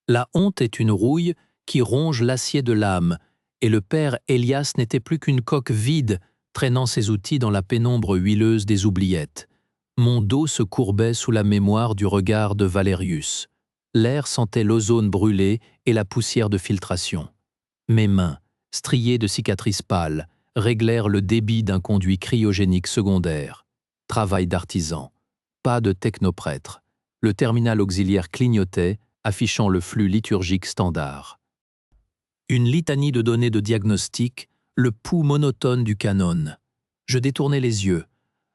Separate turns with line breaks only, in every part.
La honte est une rouille qui ronge l'acier de l'âme, et le père Elias n'était plus qu'une coque vide, traînant ses outils dans la pénombre huileuse des oubliettes. Mon dos se courbait sous la mémoire du regard de Valérius. L'air sentait l'ozone brûlé et la poussière de filtration. Mes mains, striées de cicatrices pâles, réglèrent le débit d'un conduit cryogénique secondaire. Travail d'artisan. Pas de technoprêtre. Le terminal auxiliaire clignotait, affichant le flux liturgique standard. Une litanie de données de diagnostic, le pouls monotone du canon. Je détournai les yeux.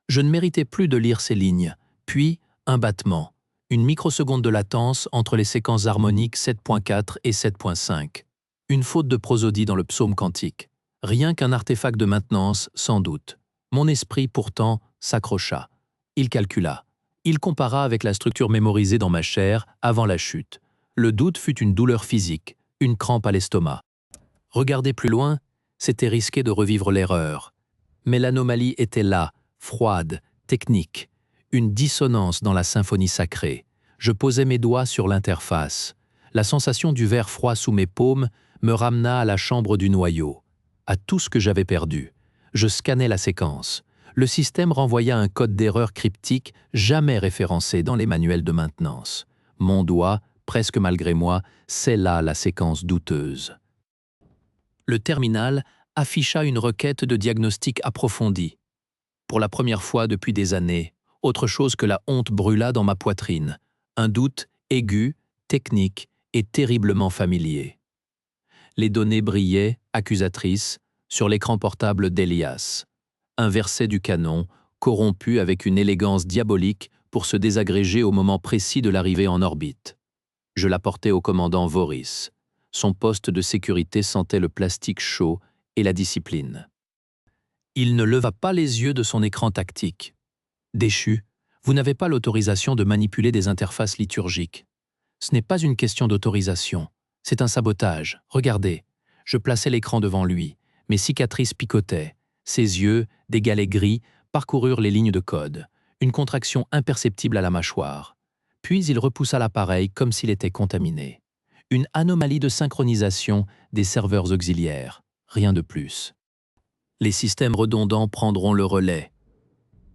Je ne méritais plus de lire ces lignes. Puis, un battement. Une microseconde de latence entre les séquences harmoniques 7.4 et 7.5. Une faute de prosodie dans le psaume cantique. Rien qu'un artefact de maintenance, sans doute. Mon esprit, pourtant, s'accrocha. Il calcula. Il compara avec la structure mémorisée dans ma chair avant la chute. Le doute fut une douleur physique, une crampe à l'estomac. Regarder plus loin, c'était risquer de revivre l'erreur. Mais l'anomalie était là, froide, technique. Une dissonance dans la symphonie sacrée. Je posai mes doigts sur l'interface. La sensation du verre froid sous mes paumes me ramena à la chambre du noyau, à tout ce que j'avais perdu. Je scannais la séquence. Le système renvoya un code d'erreur cryptique jamais référencé dans les manuels de maintenance. Mon doigt, presque malgré moi, scella la séquence douteuse. Le terminal afficha une requête de diagnostic approfondie. Pour la première fois depuis des années, autre chose que la honte brûla dans ma poitrine. Un doute aigu, technique et terriblement familier. Les données brillaient, accusatrices, sur l'écran portable d'Elias. Un verset du canon, corrompu avec une élégance diabolique pour se désagréger au moment précis de l'arrivée en orbite. Je l'apportai au commandant Voris. Son poste de sécurité sentait le plastique chaud et la discipline. Il ne leva pas les yeux de son écran tactique. Déchu, vous n'avez pas l'autorisation de manipuler des interfaces liturgiques. Ce n'est pas une question d'autorisation, c'est un sabotage. Regardez, je plaçai l'écran devant lui, mes cicatrices picotaient, ses yeux, des galets gris, parcoururent les lignes de code, une contraction imperceptible à la mâchoire. Puis il repoussa l'appareil comme s'il était contaminé. Une anomalie de synchronisation des serveurs auxiliaires, rien de plus. Les systèmes redondants prendront le relais.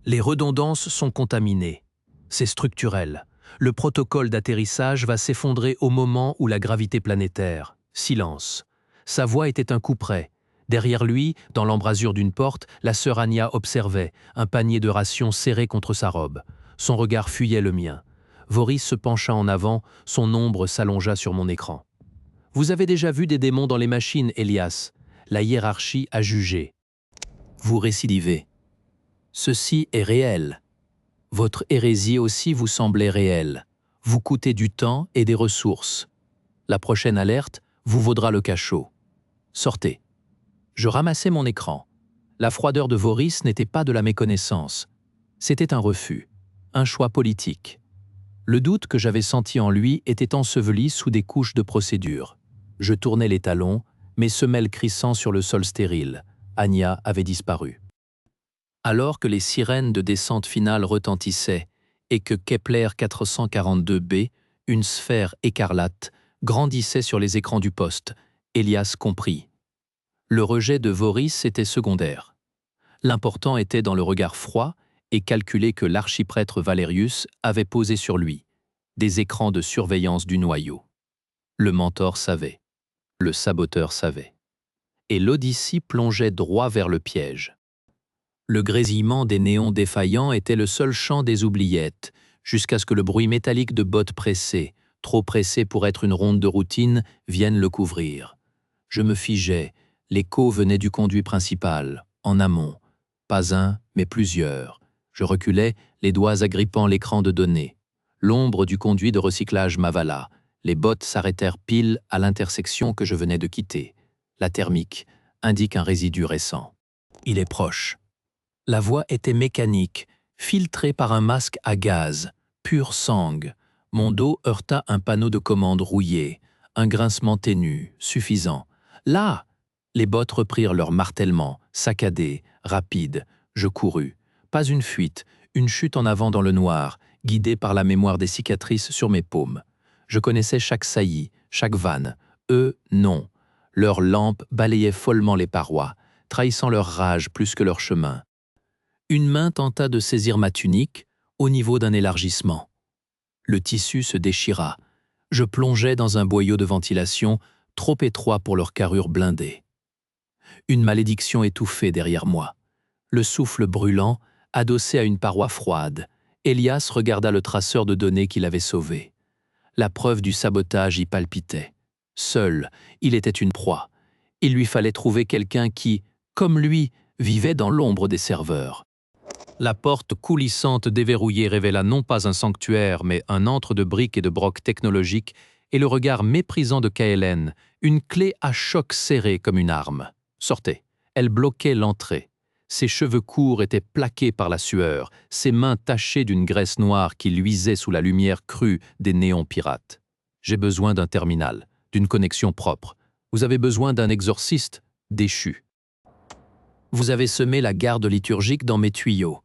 Les redondances sont contaminées. C'est structurel. Le protocole d'atterrissage va s'effondrer au moment où la gravité planétaire. Silence. Sa voix était un coup près. Derrière lui, dans l'embrasure d'une porte, la sœur Anya observait, un panier de rations serré contre sa robe. Son regard fuyait le mien. Voris se pencha en avant, son ombre s'allongea sur mon écran. « Vous avez déjà vu des démons dans les machines, Elias. La hiérarchie a jugé. Vous récidivez. Ceci est réel. Votre hérésie aussi vous semblait réelle. Vous coûtez du temps et des ressources. La prochaine alerte vous vaudra le cachot. Sortez. » Je ramassai mon écran. La froideur de Voris n'était pas de la méconnaissance. C'était un refus, un choix politique. Le doute que j'avais senti en lui était enseveli sous des couches de procédure. Je tournai les talons, mes semelles crissant sur le sol stérile. Anya avait disparu. Alors que les sirènes de descente finale retentissaient et que Kepler 442b, une sphère écarlate, grandissait sur les écrans du poste, Elias comprit. Le rejet de Voris était secondaire. L'important était dans le regard froid et calculé que l'archiprêtre Valérius avait posé sur lui, des écrans de surveillance du noyau. Le mentor savait, le saboteur savait. Et l'Odyssée plongeait droit vers le piège. Le grésillement des néons défaillants était le seul chant des oubliettes, jusqu'à ce que le bruit métallique de bottes pressées, trop pressées pour être une ronde de routine, vienne le couvrir. Je me figeais, l'écho venait du conduit principal, en amont. Pas un, mais plusieurs. Je reculais, les doigts agrippant l'écran de données. L'ombre du conduit de recyclage m'avala. Les bottes s'arrêtèrent pile à l'intersection que je venais de quitter. La thermique indique un résidu récent. Il est proche. La voix était mécanique, filtrée par un masque à gaz, pur sang. Mon dos heurta un panneau de commande rouillé, un grincement ténu, suffisant. Là! Les bottes reprirent leur martèlement, saccadé, rapide. Je courus. Pas une fuite, une chute en avant dans le noir, guidée par la mémoire des cicatrices sur mes paumes. Je connaissais chaque saillie, chaque vanne. Eux, non. Leurs lampes balayaient follement les parois, trahissant leur rage plus que leur chemin. Une main tenta de saisir ma tunique, au niveau d'un élargissement. Le tissu se déchira. Je plongeais dans un boyau de ventilation, trop étroit pour leur carrure blindée. Une malédiction étouffée derrière moi. Le souffle brûlant, adossé à une paroi froide. Elias regarda le traceur de données qu'il avait sauvé. La preuve du sabotage y palpitait. Seul, il était une proie. Il lui fallait trouver quelqu'un qui, comme lui, vivait dans l'ombre des serveurs. La porte coulissante déverrouillée révéla non pas un sanctuaire, mais un antre de briques et de brocs technologiques et le regard méprisant de KLN, une clé à choc serrée comme une arme. Sortez. Elle bloquait l'entrée. Ses cheveux courts étaient plaqués par la sueur, ses mains tachées d'une graisse noire qui luisait sous la lumière crue des néons pirates. J'ai besoin d'un terminal, d'une connexion propre. Vous avez besoin d'un exorciste déchu. Vous avez semé la garde liturgique dans mes tuyaux.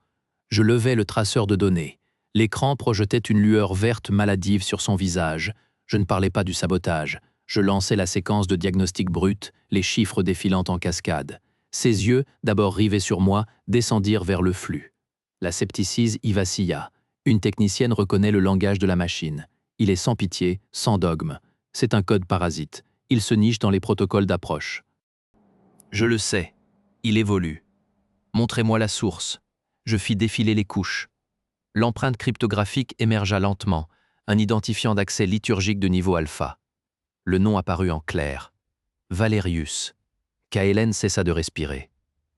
Je levai le traceur de données. L'écran projetait une lueur verte maladive sur son visage. Je ne parlais pas du sabotage. Je lançais la séquence de diagnostic brut, les chiffres défilant en cascade. Ses yeux, d'abord rivés sur moi, descendirent vers le flux. La scepticise y vacilla. Une technicienne reconnaît le langage de la machine. Il est sans pitié, sans dogme. C'est un code parasite. Il se niche dans les protocoles d'approche. Je le sais. Il évolue. Montrez-moi la source. Je fis défiler les couches. L'empreinte cryptographique émergea lentement, un identifiant d'accès liturgique de niveau alpha. Le nom apparut en clair. Valerius. KLN cessa de respirer.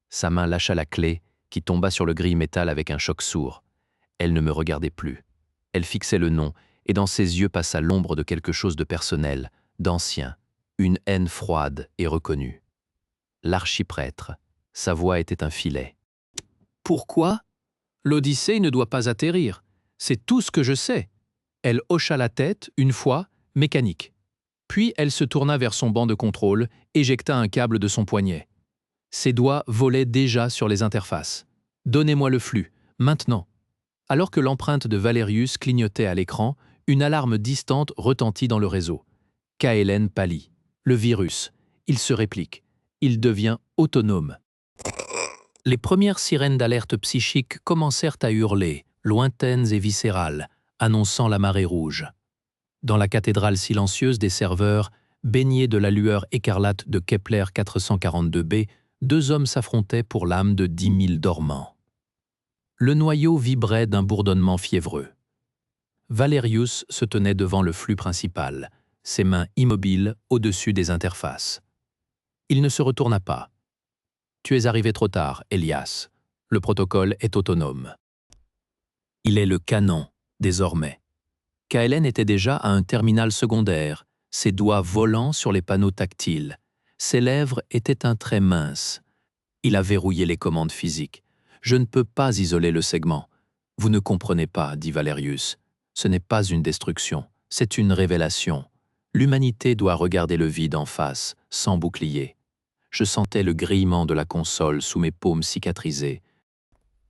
Sa main lâcha la clé, qui tomba sur le gris métal avec un choc sourd. Elle ne me regardait plus. Elle fixait le nom, et dans ses yeux passa l'ombre de quelque chose de personnel, d'ancien, une haine froide et reconnue. L'archiprêtre. Sa voix était un filet. Pourquoi? L'Odyssée ne doit pas atterrir. C'est tout ce que je sais. Elle hocha la tête, une fois, mécanique. Puis elle se tourna vers son banc de contrôle, éjecta un câble de son poignet. Ses doigts volaient déjà sur les interfaces. « Donnez-moi le flux, maintenant !» Alors que l'empreinte de Valerius clignotait à l'écran, une alarme distante retentit dans le réseau. KLN pâlit. Le virus. Il se réplique. Il devient autonome. Les premières sirènes d'alerte psychique commencèrent à hurler, lointaines et viscérales, annonçant la marée rouge. Dans la cathédrale silencieuse des serveurs, baignée de la lueur écarlate de Kepler 442b, deux hommes s'affrontaient pour l'âme de 10 000 dormants. Le noyau vibrait d'un bourdonnement fiévreux. Valerius se tenait devant le flux principal, ses mains immobiles au-dessus des interfaces. Il ne se retourna pas. « Tu es arrivé trop tard, Elias. Le protocole est autonome. » Il est le canon, désormais. KLN était déjà à un terminal secondaire, ses doigts volant sur les panneaux tactiles. Ses lèvres étaient un trait mince. Il a verrouillé les commandes physiques. « Je ne peux pas isoler le segment. »« Vous ne comprenez pas, dit Valerius. Ce n'est pas une destruction, c'est une révélation. L'humanité doit regarder le vide en face, sans bouclier. » Je sentais le grillement de la console sous mes paumes cicatrisées.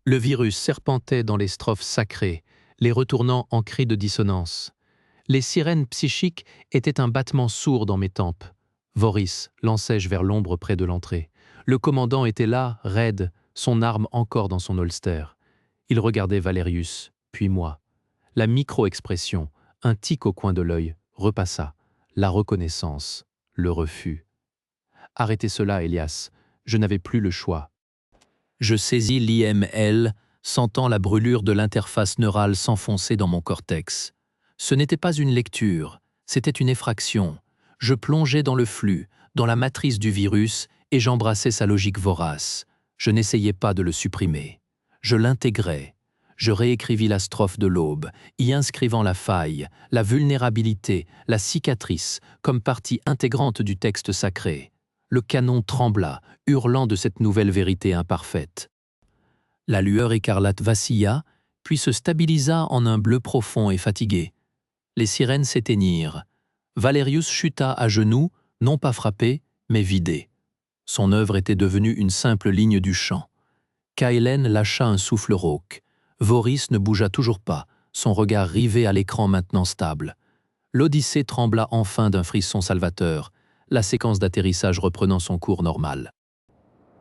Le virus serpentait dans les strophes sacrées, les retournant en cris de dissonance. Les sirènes psychiques étaient un battement sourd dans mes tempes. Voris, lançai-je vers l'ombre près de l'entrée. Le commandant était là, raide, son arme encore dans son holster. Il regardait Valerius, puis moi. La micro-expression, un tic au coin de l'œil, repassa. La reconnaissance, le refus. Arrêtez cela, Elias. Je n'avais plus le choix. Je saisis l'IML, sentant la brûlure de l'interface neurale s'enfoncer dans mon cortex. Ce n'était pas une lecture, c'était une effraction. Je plongeais dans le flux, dans la matrice du virus, et j'embrassais sa logique vorace. Je n'essayais pas de le supprimer. Je l'intégrais. Je réécrivis la strophe de l'aube, y inscrivant la faille, la vulnérabilité, la cicatrice, comme partie intégrante du texte sacré. Le canon trembla, hurlant de cette nouvelle vérité imparfaite. La lueur écarlate vacilla, puis se stabilisa en un bleu profond et fatigué. Les sirènes s'éteignirent. Valerius chuta à genoux, non pas frappé, mais vidé. Son œuvre était devenue une simple ligne du chant. KLN lâcha un souffle rauque. Voris ne bougea toujours pas, son regard rivé à l'écran maintenant stable. l'Odyssée trembla enfin d'un frisson salvateur, la séquence d'atterrissage reprenant son cours normal.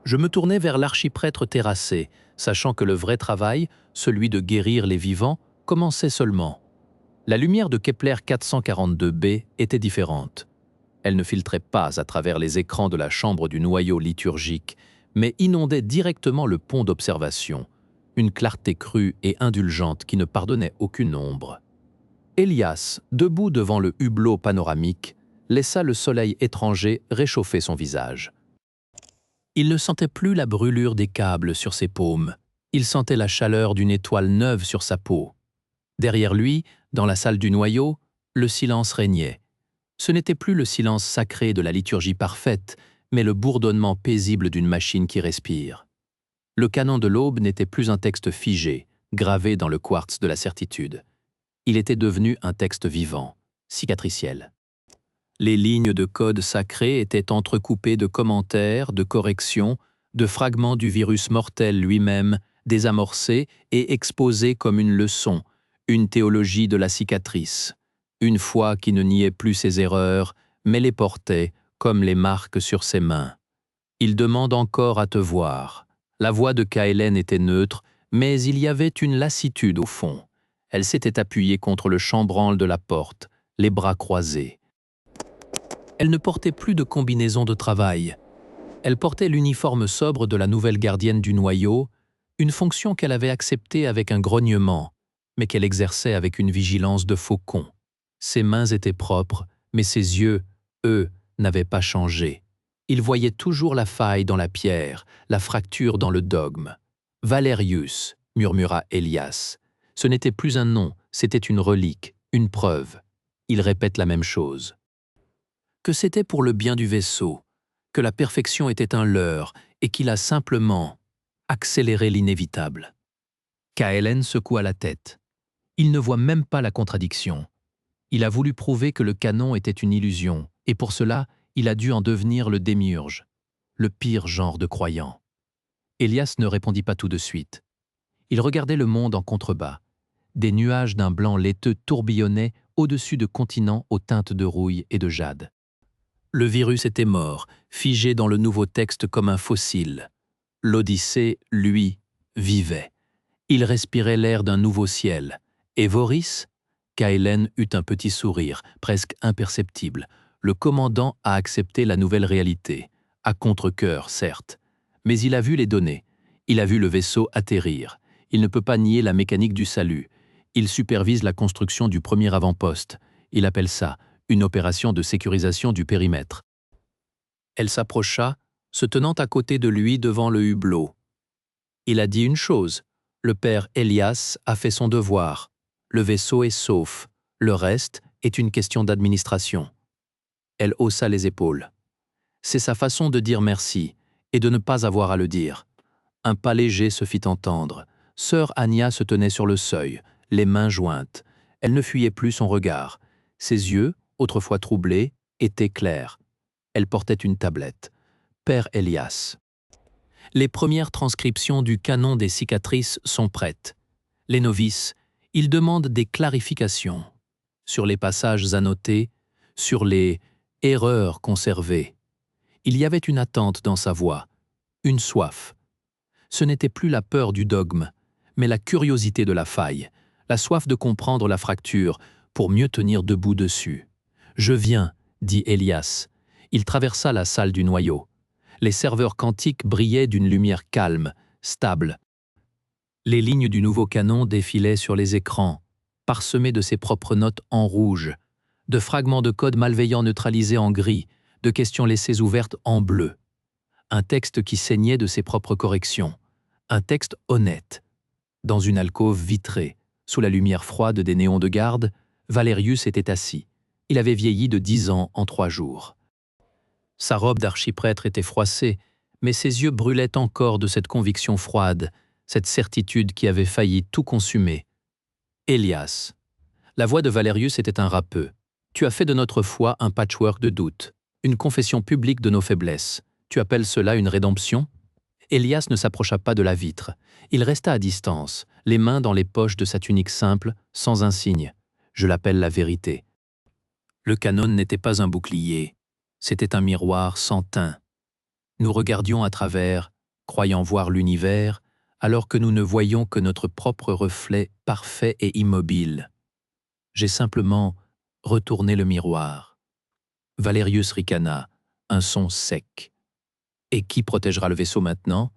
Je me tournai vers l'archiprêtre terrassé, sachant que le vrai travail, celui de guérir les vivants, commençait seulement. La lumière de Kepler 442b était différente. Elle ne filtrait pas à travers les écrans de la chambre du noyau liturgique, mais inondait directement le pont d'observation, une clarté crue et indulgente qui ne pardonnait aucune ombre. Elias, debout devant le hublot panoramique, laissa le soleil étranger réchauffer son visage. Il ne sentait plus la brûlure des câbles sur ses paumes, il sentait la chaleur d'une étoile neuve sur sa peau. Derrière lui, dans la salle du noyau, le silence régnait. Ce n'était plus le silence sacré de la liturgie parfaite, mais le bourdonnement paisible d'une machine qui respire. Le canon de l'aube n'était plus un texte figé, gravé dans le quartz de la certitude. Il était devenu un texte vivant, cicatriciel. Les lignes de code sacré étaient entrecoupées de commentaires, de corrections, de fragments du virus mortel lui-même, désamorcés et exposés comme une leçon, une théologie de la cicatrice, une foi qui ne niait plus ses erreurs, mais les portait comme les marques sur ses mains. Il demande encore à te voir. La voix de Kaelen était neutre, mais il y avait une lassitude au fond. Elle s'était appuyée contre le chambranle de la porte, les bras croisés. Elle ne portait plus de combinaison de travail. Elle portait l'uniforme sobre de la nouvelle gardienne du noyau, une fonction qu'elle avait acceptée avec un grognement, mais qu'elle exerçait avec une vigilance de faucon. Ses mains étaient propres, mais ses yeux, eux, n'avaient pas changé. Ils voyaient toujours la faille dans la pierre, la fracture dans le dogme. « Valerius », murmura Elias. Ce n'était plus un nom, c'était une relique, une preuve. Il répète la même chose. Que c'était pour le bien du vaisseau, que la perfection était un leurre et qu'il a simplement accéléré l'inévitable. Kaelen secoua la tête. Il ne voit même pas la contradiction. Il a voulu prouver que le canon était une illusion, et pour cela, il a dû en devenir le démiurge, le pire genre de croyant. Elias ne répondit pas tout de suite. Il regardait le monde en contrebas. Des nuages d'un blanc laiteux tourbillonnaient au-dessus de continents aux teintes de rouille et de jade. Le virus était mort, figé dans le nouveau texte comme un fossile. L'Odyssée, lui, vivait. Il respirait l'air d'un nouveau ciel. Et Voris? Kaelen eut un petit sourire, presque imperceptible. Le commandant a accepté la nouvelle réalité. À contre-cœur, certes. Mais il a vu les données. Il a vu le vaisseau atterrir. Il ne peut pas nier la mécanique du salut. Il supervise la construction du premier avant-poste. Il appelle ça une opération de sécurisation du périmètre. Elle s'approcha, se tenant à côté de lui devant le hublot. Il a dit une chose. Le père Elias a fait son devoir. Le vaisseau est sauf. Le reste est une question d'administration. Elle haussa les épaules. C'est sa façon de dire merci et de ne pas avoir à le dire. Un pas léger se fit entendre. Sœur Anya se tenait sur le seuil, les mains jointes. Elle ne fuyait plus son regard. Ses yeux, autrefois troublés, étaient clairs. Elle portait une tablette. Père Elias. Les premières transcriptions du canon des cicatrices sont prêtes. Les novices, ils demandent des clarifications sur les passages annotés, sur les erreurs conservées. Il y avait une attente dans sa voix, une soif. Ce n'était plus la peur du dogme, mais la curiosité de la faille, la soif de comprendre la fracture pour mieux tenir debout dessus. « Je viens », dit Elias. Il traversa la salle du noyau. Les serveurs quantiques brillaient d'une lumière calme, stable. Les lignes du nouveau canon défilaient sur les écrans, parsemées de ses propres notes en rouge, de fragments de code malveillants neutralisés en gris, de questions laissées ouvertes en bleu. Un texte qui saignait de ses propres corrections. Un texte honnête. Dans une alcôve vitrée, sous la lumière froide des néons de garde, Valerius était assis. Il avait vieilli de 10 ans en 3 jours. Sa robe d'archiprêtre était froissée, mais ses yeux brûlaient encore de cette conviction froide, cette certitude qui avait failli tout consumer. Elias. La voix de Valerius était un râpeux. Tu as fait de notre foi un patchwork de doutes, une confession publique de nos faiblesses. Tu appelles cela une rédemption? Elias ne s'approcha pas de la vitre. Il resta à distance, les mains dans les poches de sa tunique simple, sans un signe. Je l'appelle la vérité. Le canon n'était pas un bouclier, c'était un miroir sans teint. Nous regardions à travers, croyant voir l'univers, alors que nous ne voyions que notre propre reflet parfait et immobile. J'ai simplement retourné le miroir. Valerius ricana, un son sec. Et qui protégera le vaisseau maintenant?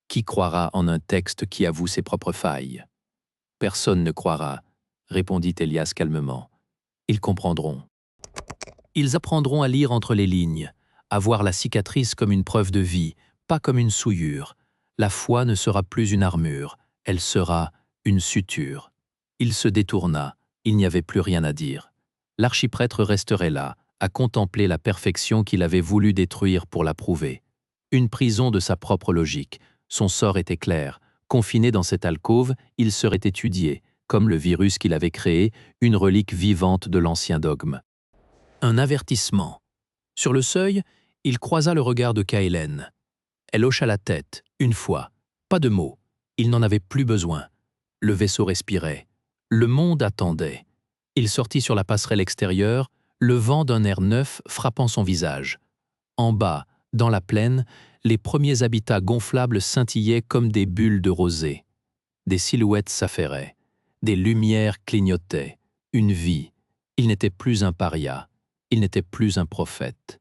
Qui croira en un texte qui avoue ses propres failles? Personne ne croira, répondit Elias calmement. Ils comprendront. Ils apprendront à lire entre les lignes, à voir la cicatrice comme une preuve de vie, pas comme une souillure. La foi ne sera plus une armure, elle sera une suture. Il se détourna, il n'y avait plus rien à dire. L'archiprêtre resterait là, à contempler la perfection qu'il avait voulu détruire pour la prouver. Une prison de sa propre logique. Son sort était clair. Confiné dans cette alcôve, il serait étudié, comme le virus qu'il avait créé, une relique vivante de l'ancien dogme. Un avertissement. Sur le seuil, il croisa le regard de Kaelen. Elle hocha la tête, une fois. Pas de mots. Il n'en avait plus besoin. Le vaisseau respirait. Le monde attendait. Il sortit sur la passerelle extérieure, le vent d'un air neuf frappant son visage. En bas, dans la plaine, les premiers habitats gonflables scintillaient comme des bulles de rosée. Des silhouettes s'affairaient. Des lumières clignotaient. Une vie. Il n'était plus un paria. Il n'était plus un prophète.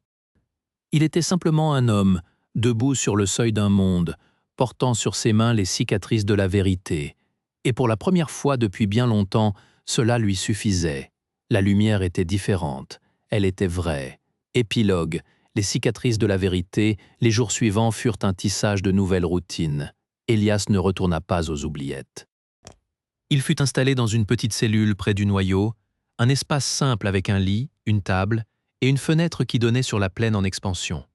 Il était simplement un homme, debout sur le seuil d'un monde, portant sur ses mains les cicatrices de la vérité. Et pour la première fois depuis bien longtemps, cela lui suffisait. La lumière était différente. Elle était vraie. Épilogue. Les cicatrices de la vérité, les jours suivants furent un tissage de nouvelles routines. Elias ne retourna pas aux oubliettes. Il fut installé dans une petite cellule près du noyau, un espace simple avec un lit, une table et une fenêtre qui donnait sur la plaine en expansion.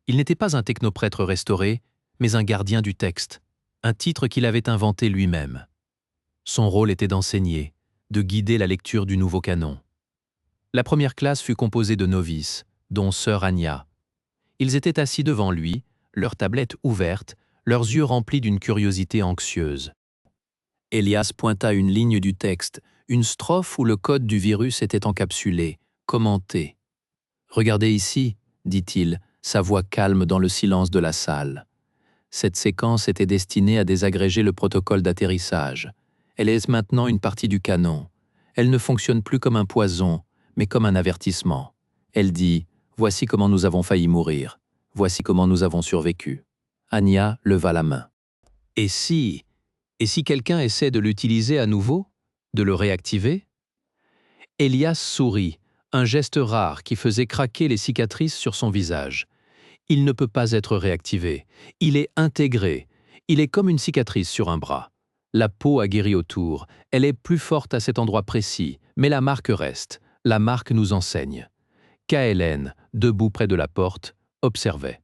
Il n'était pas un technoprêtre restauré, mais un gardien du texte, un titre qu'il avait inventé lui-même. Son rôle était d'enseigner, de guider la lecture du nouveau canon. La première classe fut composée de novices, dont sœur Anya. Ils étaient assis devant lui, leurs tablettes ouvertes, leurs yeux remplis d'une curiosité anxieuse. Elias pointa une ligne du texte, une strophe où le code du virus était encapsulé, commenté. « Regardez ici, dit-il, sa voix calme dans le silence de la salle. Cette séquence était destinée à désagréger le protocole d'atterrissage. Elle est maintenant une partie du canon. Elle ne fonctionne plus comme un poison, mais comme un avertissement. Elle dit « Voici comment nous avons failli mourir. Voici comment nous avons survécu. » Anya leva la main. « Et si quelqu'un essaie de l'utiliser à nouveau? De le réactiver ?» Elias sourit, un geste rare qui faisait craquer les cicatrices sur son visage. Il ne peut pas être réactivé. Il est intégré. Il est comme une cicatrice sur un bras. La peau a guéri autour. Elle est plus forte à cet endroit précis, mais la marque reste. La marque nous enseigne. Kaelen, debout près de la porte, observait.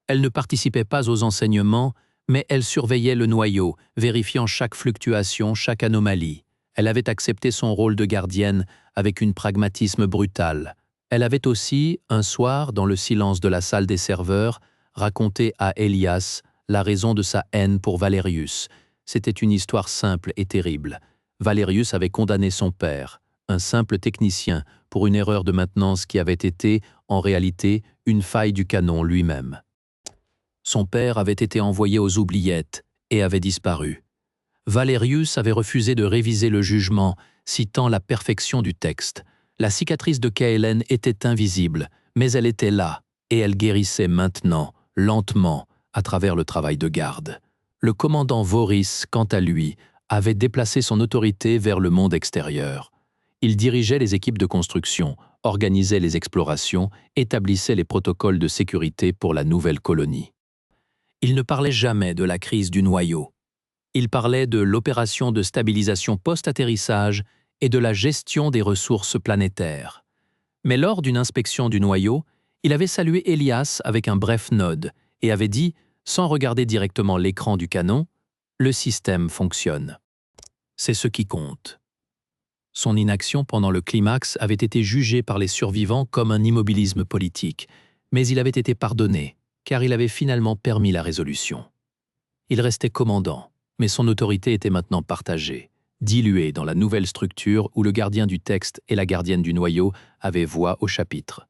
Elle ne participait pas aux enseignements, mais elle surveillait le noyau, vérifiant chaque fluctuation, chaque anomalie. Elle avait accepté son rôle de gardienne avec un pragmatisme brutal. Elle avait aussi, un soir, dans le silence de la salle des serveurs, raconté à Elias la raison de sa haine pour Valerius. C'était une histoire simple et terrible. Valerius avait condamné son père, un simple technicien, pour une erreur de maintenance qui avait été, en réalité, une faille du canon lui-même. Son père avait été envoyé aux oubliettes et avait disparu. Valerius avait refusé de réviser le jugement, citant la perfection du texte. La cicatrice de Kaelen était invisible, mais elle était là, et elle guérissait maintenant, lentement, à travers le travail de garde. Le commandant Voris, quant à lui, avait déplacé son autorité vers le monde extérieur. Il dirigeait les équipes de construction, organisait les explorations, établissait les protocoles de sécurité pour la nouvelle colonie. Il ne parlait jamais de la crise du noyau. Il parlait de l'opération de stabilisation post-atterrissage et de la gestion des ressources planétaires. Mais lors d'une inspection du noyau, il avait salué Elias avec un bref nod et avait dit, sans regarder directement l'écran du canon, « Le système fonctionne. C'est ce qui compte. » Son inaction pendant le climax avait été jugée par les survivants comme un immobilisme politique, mais il avait été pardonné, car il avait finalement permis la résolution. Il restait commandant, mais son autorité était maintenant partagée. dilué dans la nouvelle structure où le gardien du texte et la gardienne du noyau avaient voix au chapitre.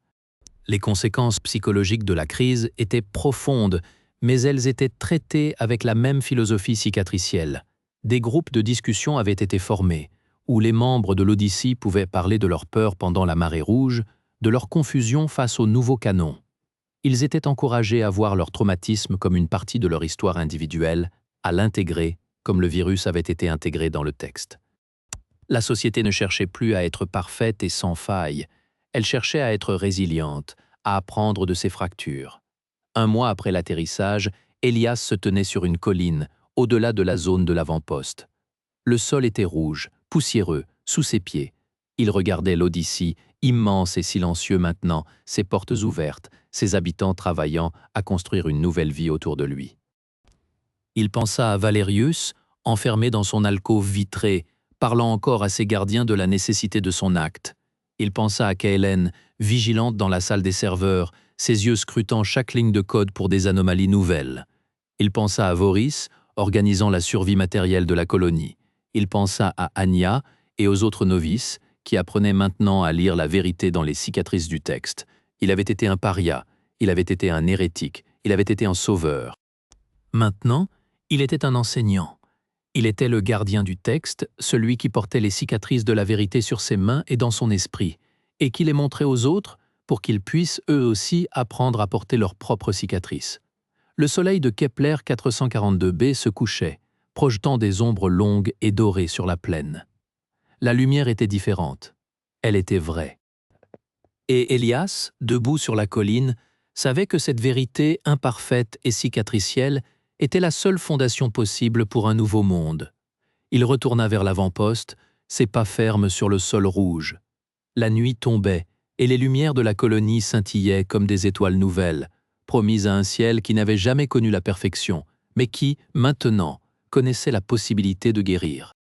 Les conséquences psychologiques de la crise étaient profondes, mais elles étaient traitées avec la même philosophie cicatricielle. Des groupes de discussion avaient été formés, où les membres de l'Odyssée pouvaient parler de leur peur pendant la marée rouge, de leur confusion face au nouveau canon. Ils étaient encouragés à voir leur traumatisme comme une partie de leur histoire individuelle, à l'intégrer comme le virus avait été intégré dans le texte. La société ne cherchait plus à être parfaite et sans faille, elle cherchait à être résiliente, à apprendre de ses fractures. Un mois après l'atterrissage, Elias se tenait sur une colline, au-delà de la zone de l'avant-poste. Le sol était rouge, poussiéreux, sous ses pieds. Il regardait l'Odyssée, immense et silencieux maintenant, ses portes ouvertes, ses habitants travaillant à construire une nouvelle vie autour de lui. Il pensa à Valérius, enfermé dans son alcôve vitrée, parlant encore à ses gardiens de la nécessité de son acte. Il pensa à Kaelen, vigilante dans la salle des serveurs, ses yeux scrutant chaque ligne de code pour des anomalies nouvelles. Il pensa à Voris, organisant la survie matérielle de la colonie. Il pensa à Anya et aux autres novices, qui apprenaient maintenant à lire la vérité dans les cicatrices du texte. Il avait été un paria, il avait été un hérétique, il avait été un sauveur. Maintenant, il était un enseignant. Il était le gardien du texte, celui qui portait les cicatrices de la vérité sur ses mains et dans son esprit, et qui les montrait aux autres pour qu'ils puissent eux aussi apprendre à porter leurs propres cicatrices. Le soleil de Kepler 442b se couchait, projetant des ombres longues et dorées sur la plaine. La lumière était différente. Elle était vraie. Et Elias, debout sur la colline, savait que cette vérité imparfaite et cicatricielle était la seule fondation possible pour un nouveau monde. Il retourna vers l'avant-poste, ses pas fermes sur le sol rouge. La nuit tombait, et les lumières de la colonie scintillaient comme des étoiles nouvelles, promises à un ciel qui n'avait jamais connu la perfection, mais qui, maintenant, connaissait la possibilité de guérir.